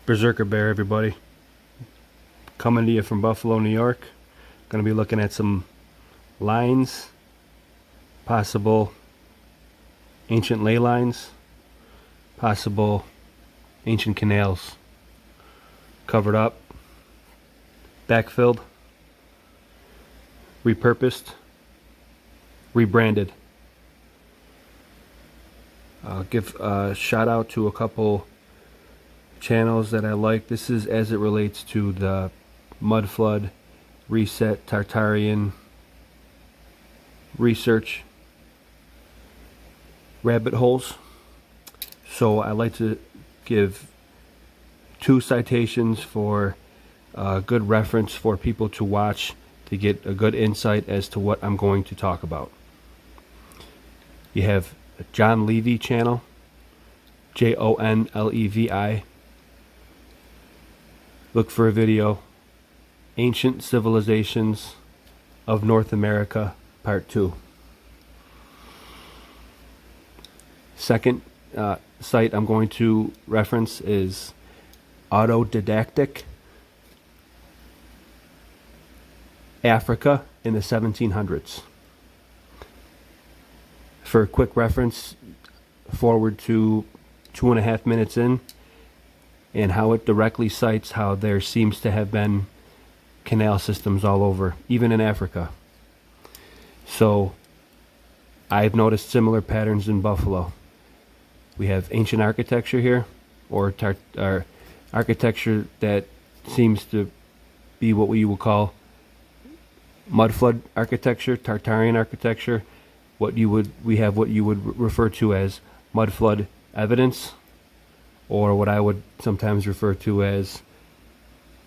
Berserker Bear, everybody. Coming to you from Buffalo, New York. Going to be looking at some lines, possible ancient ley lines, possible ancient canals. Covered up, backfilled, repurposed, rebranded. I'll give a shout out to a couple channels that I like. This is as it relates to the mud flood, reset, Tartarian research, rabbit holes. So I like to give two citations for good reference for people to watch to get a good insight as to what I'm going to talk about. You have a John Levy channel, Jonlevi. Look for a video, Ancient Civilizations of North America, Part 2. Second site I'm going to reference is Autodidactic Africa in the 1700s. For a quick reference, forward to 2.5 minutes in, and how it directly cites how there seems to have been canal systems all over, even in Africa. So I've noticed similar patterns in Buffalo. We have ancient architecture here, or architecture that seems to be what we would call mud flood architecture, Tartarian architecture. We have what you would refer to as mud flood evidence, or what I would sometimes refer to as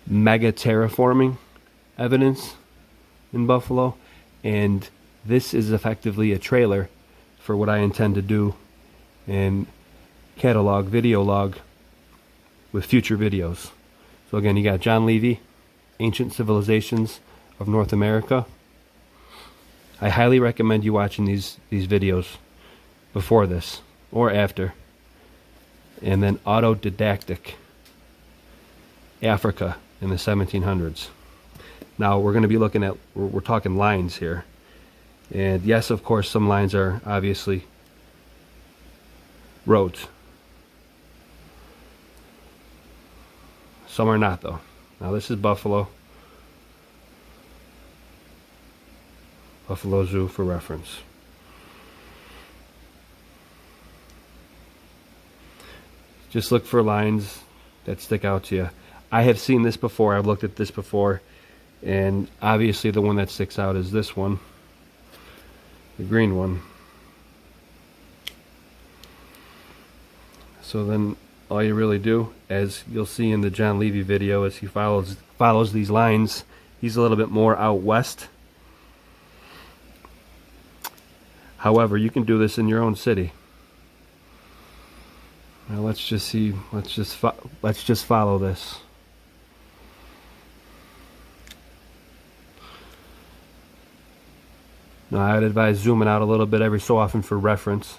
mega terraforming evidence in Buffalo. And this is effectively a trailer for what I intend to do and catalog, video log with future videos. So again, you got John Levy, Ancient Civilizations of North America. I highly recommend you watching these videos before this or after. And then Autodidactic Africa in the 1700s. Now we're going to be looking at, we're talking lines here. And yes, of course, some lines are obviously roads. Some are not, though. Now this is Buffalo. Buffalo Zoo for reference. Just look for lines that stick out to you. I have seen this before. I've looked at this before. And obviously the one that sticks out is this one. The green one. So then all you really do, as you'll see in the John Levy video, is he follows these lines. He's a little bit more out west. However, you can do this in your own city. Now let's just see. Let's just follow this. Now I'd advise zooming out a little bit every so often for reference.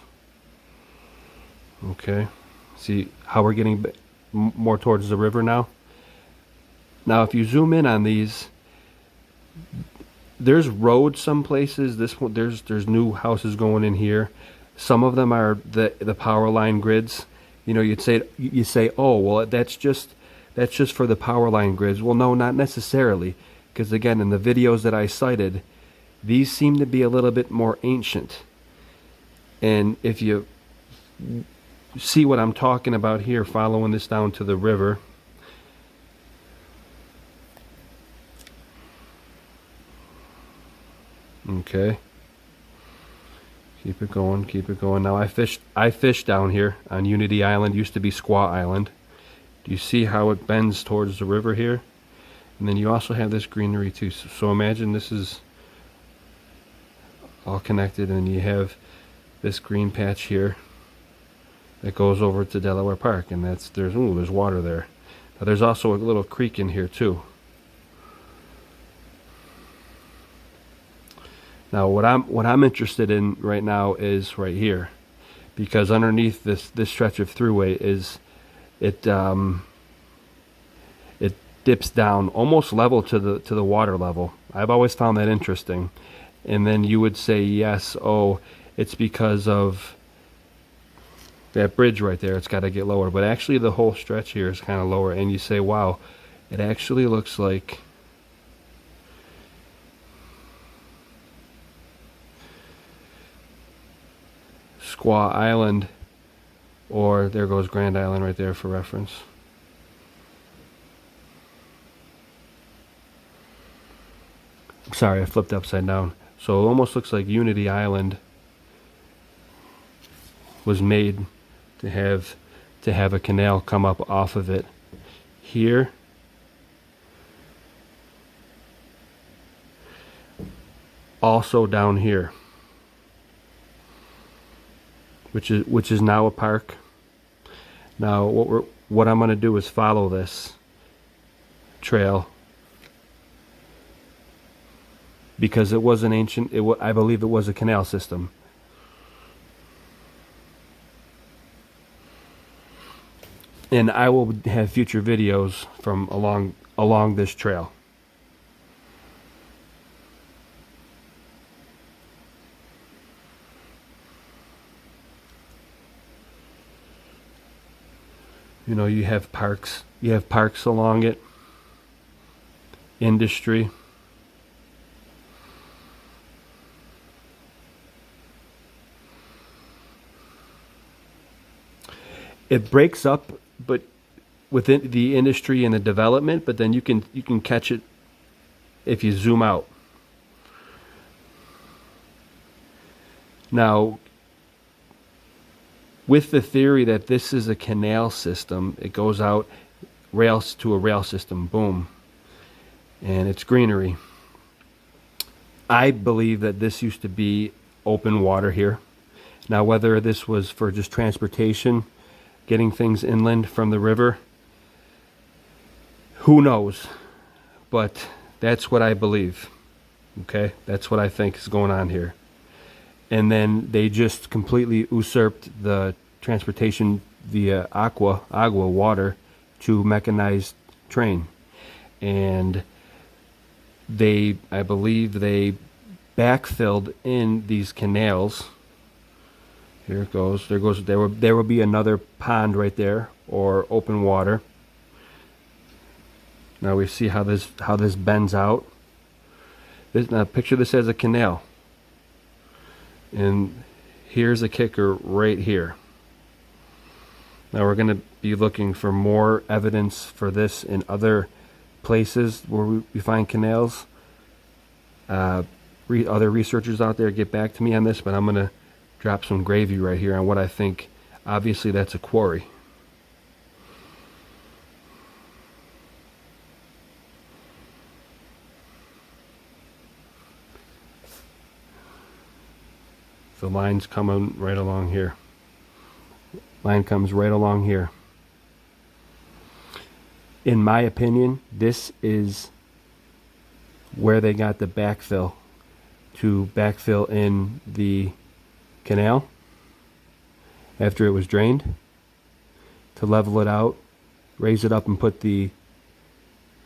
Okay. See how we're getting more towards the river now? Now if you zoom in on these, there's roads some places. This one, there's new houses going in here. Some of them are the power line grids. You know, you say, oh well, that's just for the power line grids. Well, no, not necessarily, because again, in the videos that I cited, these seem to be a little bit more ancient. And if you see what I'm talking about here, following this down to the river, okay, keep it going, keep it going. Now I fish down here on Unity Island. Used to be Squaw Island. Do you see how it bends towards the river here? And then you also have this greenery too. So imagine this is all connected, and you have this green patch here that goes over to Delaware Park, and there's water there. Now there's also a little creek in here too. Now what I'm interested in right now is right here, because underneath this stretch of thruway is dips down almost level to the water level. I've always found that interesting. And then you would say, yes, oh, it's because of that bridge right there. It's got to get lower. But actually the whole stretch here is kind of lower. And you say, wow, it actually looks like Squaw Island, or there goes Grand Island right there for reference. Sorry, I flipped upside down. So it almost looks like Unity Island was made to have a canal come up off of it here. Also down here, which is now a park. Now what I'm going to do is follow this trail, because it was an ancient, I believe it was a canal system. And I will have future videos from along this trail. You know, you have parks along it, industry. It breaks up, but within the industry and the development, but then you can catch it if you zoom out. Now, with the theory that this is a canal system, it goes out rails to a rail system, boom, and it's greenery. I believe that this used to be open water here. Now, whether this was for just transportation, getting things inland from the river, who knows? But that's what I believe. Okay, that's what I think is going on here. And then they just completely usurped the transportation via agua water to mechanized train. And I believe they backfilled in these canals. Here it goes. There will be another pond right there, or open water. Now we see how this bends out. Now picture this as a canal. And here's a kicker right here. Now we're going to be looking for more evidence for this in other places where we find canals. Other researchers out there, get back to me on this, but I'm going to drop some gravy right here on what I think. Obviously that's a quarry. The line's coming right along here. Line comes right along here. In my opinion, this is where they got the backfill, to backfill in the canal after it was drained, to level it out, raise it up, and put the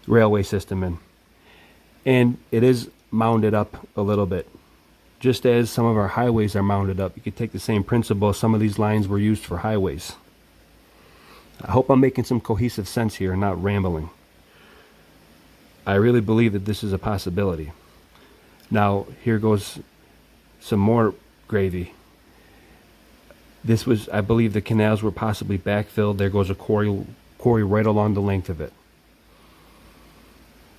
railway system in. And it is mounded up a little bit, just as some of our highways are mounded up. You could take the same principle. Some of these lines were used for highways. I hope I'm making some cohesive sense here and not rambling. I really believe that this is a possibility. Now, here goes some more gravy. This was, I believe the canals were possibly backfilled. There goes a quarry right along the length of it.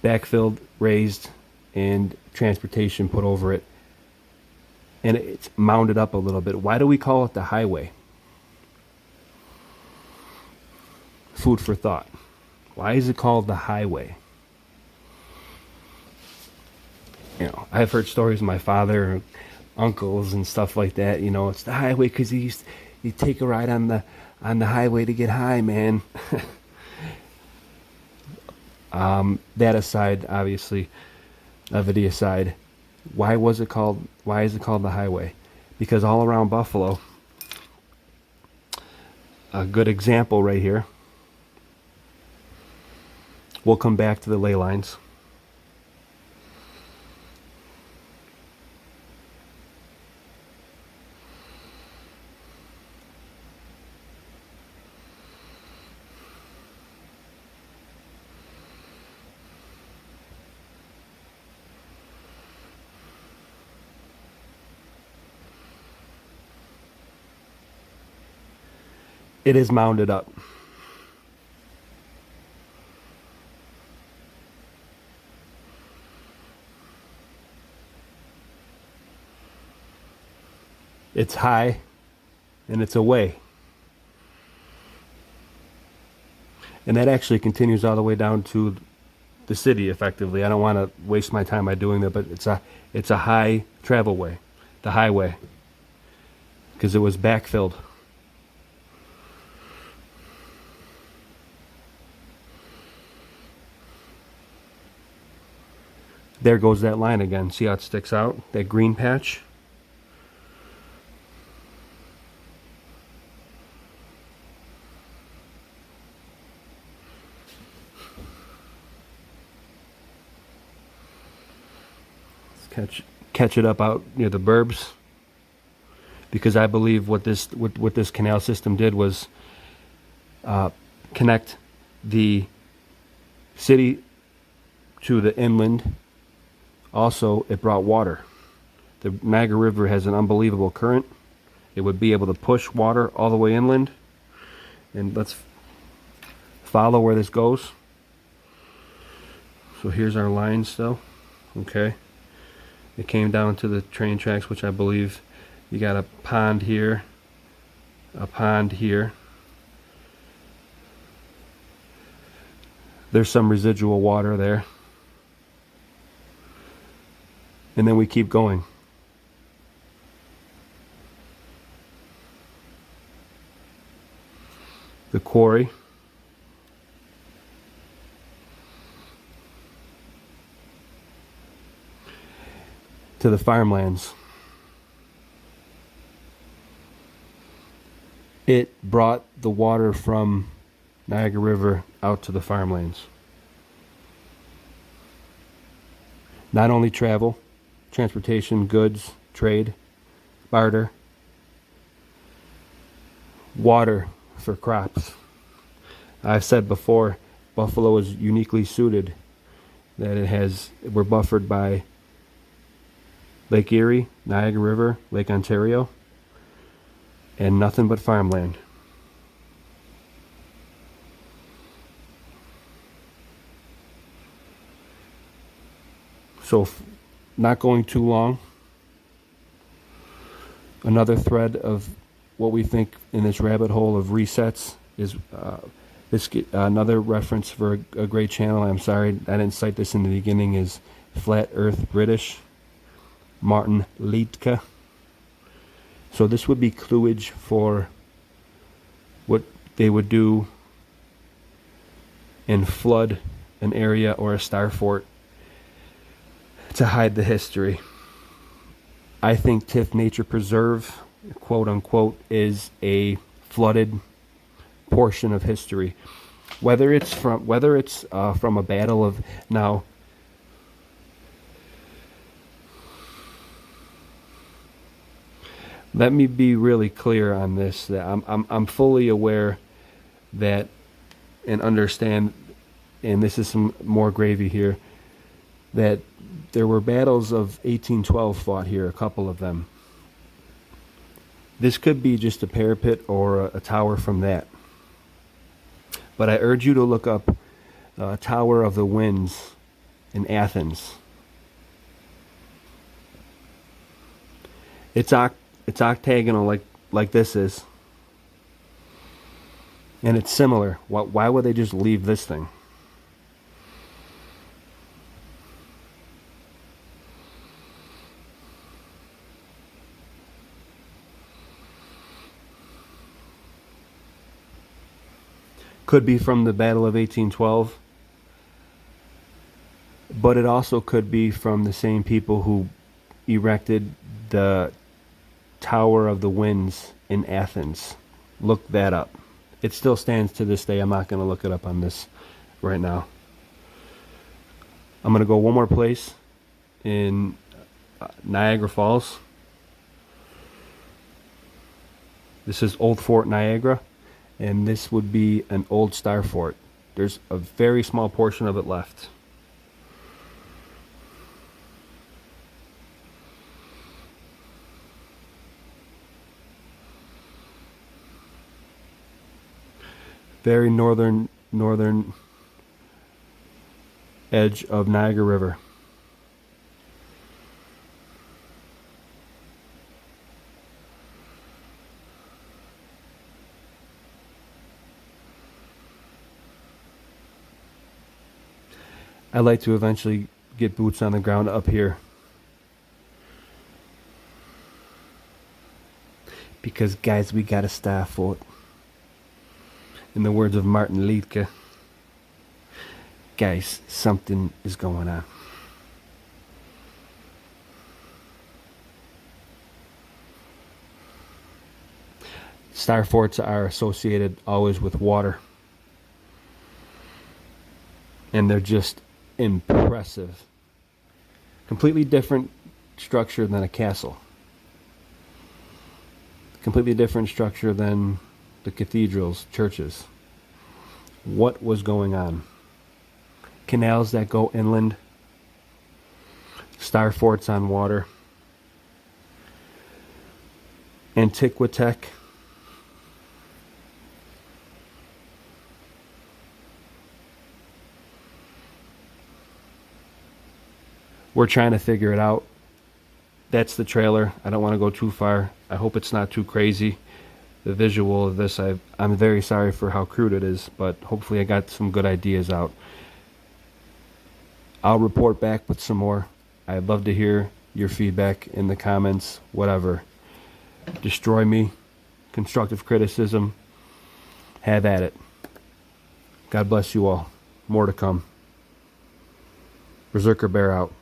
Backfilled, raised, and transportation put over it. And it's mounded up a little bit. Why do we call it the highway? Food for thought. Why is it called the highway? You know, I've heard stories of my father, uncles, and stuff like that. You know, it's the highway because you take a ride on the highway to get high, man. That aside, obviously, levity aside. Why is it called the highway? Because all around Buffalo, a good example right here, We'll come back to the ley lines. It is mounded up. It's high and it's away. And that actually continues all the way down to the city effectively. I don't want to waste my time by doing that, but it's a high travel way, the highway, because it was backfilled. There goes that line again. See how it sticks out? That green patch? Let's catch it up out near the burbs. Because I believe what this canal system did was connect the city to the inland. Also, it brought water. The Niagara River has an unbelievable current. It would be able to push water all the way inland. And let's follow where this goes. So here's our line still. Okay. It came down to the train tracks, which I believe you got a pond here, a pond here. There's some residual water there. And then we keep going. The quarry. To the farmlands. It brought the water from Niagara River out to the farmlands. Not only travel, transportation, goods, trade, barter, water for crops. I've said before, Buffalo is uniquely suited, that we're buffered by Lake Erie, Niagara River, Lake Ontario, and nothing but farmland. So, not going too long, another thread of what we think in this rabbit hole of resets is another reference for a great channel. I'm sorry I didn't cite this in the beginning, is Flat Earth British, Martin Liedtke. So this would be cluage for what they would do and flood an area or a star fort to hide the history. I think Tiff Nature Preserve, quote unquote, is a flooded portion of history. Whether it's from a battle of now. Let me be really clear on this. That I'm fully aware that and understand, and this is some more gravy here, that there were battles of 1812 fought here, a couple of them. This could be just a parapet or a tower from that. But I urge you to look up Tower of the Winds in Athens. It's octagonal like this is. And it's similar. Why would they just leave this thing? Could be from the Battle of 1812, but it also could be from the same people who erected the Tower of the Winds in Athens. Look that up. It still stands to this day. I'm not going to look it up on this right now. I'm going to go one more place in Niagara Falls. This is Old Fort Niagara, and this would be an old star fort. There's a very small portion of it left. Very northern edge of Niagara River. I'd like to eventually get boots on the ground up here, because guys, we got a star fort. In the words of Martin Liedtke, guys, something is going on. Star forts are associated always with water, and they're just impressive. Completely different structure than a castle. Completely different structure than the cathedrals, churches. What was going on? Canals that go inland, star forts on water, Antiquitech. We're trying to figure it out. That's the trailer. I don't want to go too far. I hope it's not too crazy. The visual of this, I'm very sorry for how crude it is, but hopefully I got some good ideas out. I'll report back with some more. I'd love to hear your feedback in the comments, whatever. Destroy me, constructive criticism, have at it. God bless you all. More to come. Berserker Bear out.